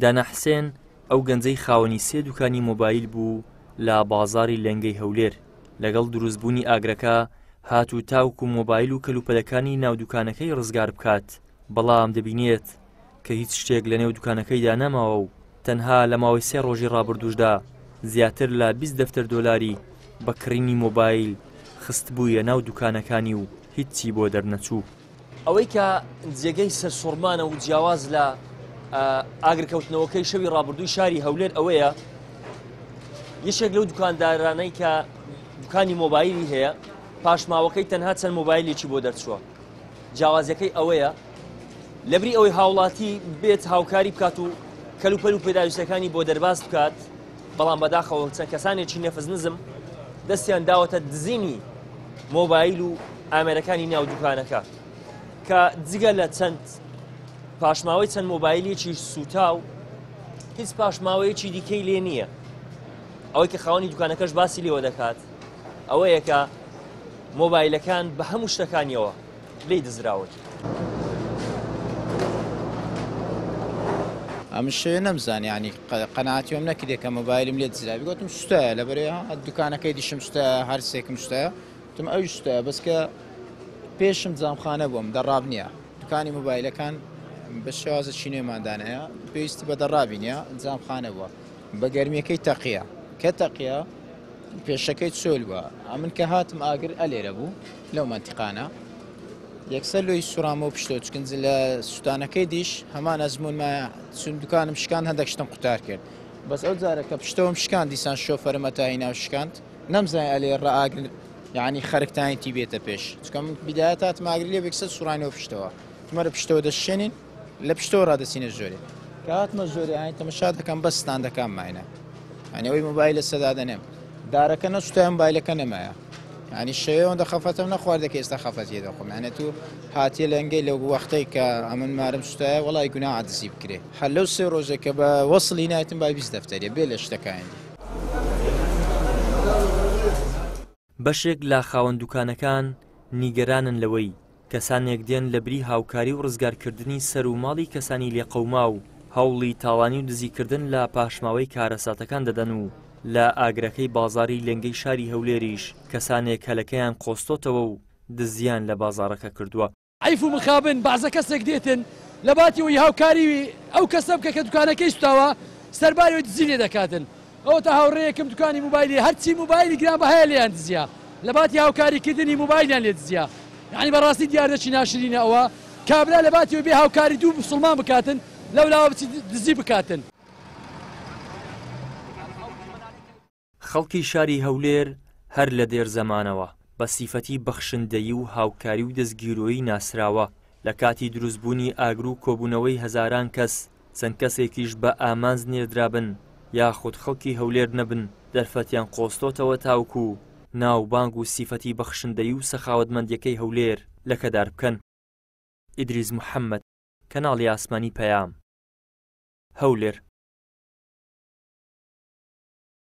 دانا حسێن ئەو گەنجەی خاوەنی سێ دوکانی مۆبایل بوو لە بازاری لەنگەی هەولێر. لەگەڵ دروستبوونی ئاگرەکە هاتوو تاوکو مۆبایل و کەلوپەلەکانی ناو دوکانەکەی ڕزگار بکات، بەڵام دەبینێت کە هیچ شتێک لە نێو دوکانەکەیدا نەماوە و تەنها لە ماوەی 3 ڕۆژی ڕابردووشدا زیاتر لە 20 دەفتەر دۆلاری بە کڕینی مۆبایل خست بوویە ناو دوکانەکانی و هیچی بۆ دەرنەچوو. ئەوەی کە جێگەی سەرسوڕمانە و جیاواز لە ئاگرکەوتنەوەکەی شەوی ڕابردووی شاری هەولێر ئەوەیە یەکێک لەو دوکاندارانەی کە دوکانی مۆبایلی هەیە پاشماوەکەی تەنها چەند مۆبایلێکی بۆ دەرچووە. جیاوازەکەی ئەوەیە لەبری ئەوەی هاوڵاتی بێت هاوکاری بکات و کەلوپەل و پێداویستەکانی بۆ دەرباز بکات، بەڵام بەداخەوە چەند کەسانێکی نەفز نزم دەستیان داوەتە دزینی مۆبایل و ئامێرەکانی ناو دوکانەکە کە جگە لە چەند پاشماوەی چەند مۆبایلێکی سوتاو هیچ پاشماوەیەکی دیکەی لێ نییە. ئەوەی کە خاوەنی دوکانەکەش باسی لێوە دەکات ئەوەیە کە مۆبایلەکان بە هەموو شتەکانیەوە لێی دزراوە. ئەم شێ نەمزانی ینی قەناعەتیۆم نەکردێت کە مۆبایلم لێ دزراوی، گوتم سوتەیە لەبەرەوە دوکانەکەی دیشم سوتەیە هەر سێکم سوتەیە، وتم ئەوی سوتەیە بەس کە پێشم جامخانە بووم دەڕاب نییە. دوکانی مۆبایلەکان بە شێوازە چینێماندانەیە پێویستی بە دەڕابی نییە، جامخانە بووە بە گەرمیەکەی تەقیە کە تەقیە پێشەکەی چۆل بووە. ئەمن کە هاتم ئاگر ئەلێرە بوو لەو مەنتیقانە یەکسەر لۆی سوورامەوە پشتۆ چکنج لە سوتانەکەی دیش هەمان ئەزمونمایە چون دوکانم شکان هەندێک شتم قوتار کرد، بەس ئەو جارە کە پشتەوەم شکان دیسان شۆفەرمەتایی ناو شکاند نەمزای ئەلێ ڕائاگر یعنی خەرکتانیتی بێتە پێش چکە من بیدایەت هاتم ئاگری لێ بێکسەر سوورانەوە پشتەوە تمەرە پشتەوە دەشێنین لە پشتەوە ڕادەچینە ژۆرێ کە هاتمە ژۆرێ هاین تەمەشا دەکەم بەس ستاندەکان ماینە ینی ئەوەی مۆبایلە سەدا دەنێم دارەکە نەسوتای مۆبایلەکە نەمایە ینی شەوەوەندە خەفەتم نەخواردەکە ئێستا خەفەتی دەخۆم یانە تو هاتیە لەنگەی لەو وەختەی کە ئەمن مارم سوتایە وەڵی گونا عادزی بکرێ هەر لەو 3 ڕۆژێک کە بە وەسڵی نایەتم بای 20 دەفتەریە بێ لە شتەکانی. بەشێک لە خاوەن دوکانەکان نیگەرانن لەوەی کەسانێک دێن لە بری هاوکاری و ڕزگارکردنی سەر و ماڵی کەسانی لێقەوما و هەوڵی تاوانی و دزیکردن لە پاشماوەی کارەساتەکان دەدەن و لە ئاگرەکەی بازاری لەنگەی شاری هەولێریش کەسانێک هەلەکەیان قۆستۆتەوە و دزیان لە بازارەکە کردووە. عیف و مخابن بەعزە کەسێک دێتن لە باتیەوەی هاوکاری ئەو کەسە بکە کە دوکانەکەی سوتاوە سەرباری دزی لێ دەکاتن. ئەوە تا هاوڕێیەکم دوکانی مۆبایلی هەرچی مۆبایلی گران بەهەیە لێیان دزیە لە باتی هاوکاریکردنی مۆبایلیان لێ دزیە. یعنی بەڕاستی دیار دەچی ناشرینە ئەوە کابرا لە باتیەوە بێ هاوکاری دوو مسڵمان بکاتن لەولاوە بچی دزی بکاتن. خەڵکی شاری هەولێر هەر لە دێر زەمانەوە بە سیفەتی بەخشندەیی و هاوکاری و دەستگیرۆیی ناسراوە لە کاتی دروستبوونی ئاگر و کۆبوونەوەی هەزاران کەس چەند کەسێکیش بە ئامانج نێردرابن یاخود خەڵکی هەولێر نەبن دەرفەتیان قۆستۆتەوە تاوکو ناوبانگ و سیفەتی بەخشندەیی و سەخاوەتمەندیەکەی هەولێر لەکەدار بکەن. ئیدریس محەممەد، کەناڵی ئاسمانی پەیام، هەولێر.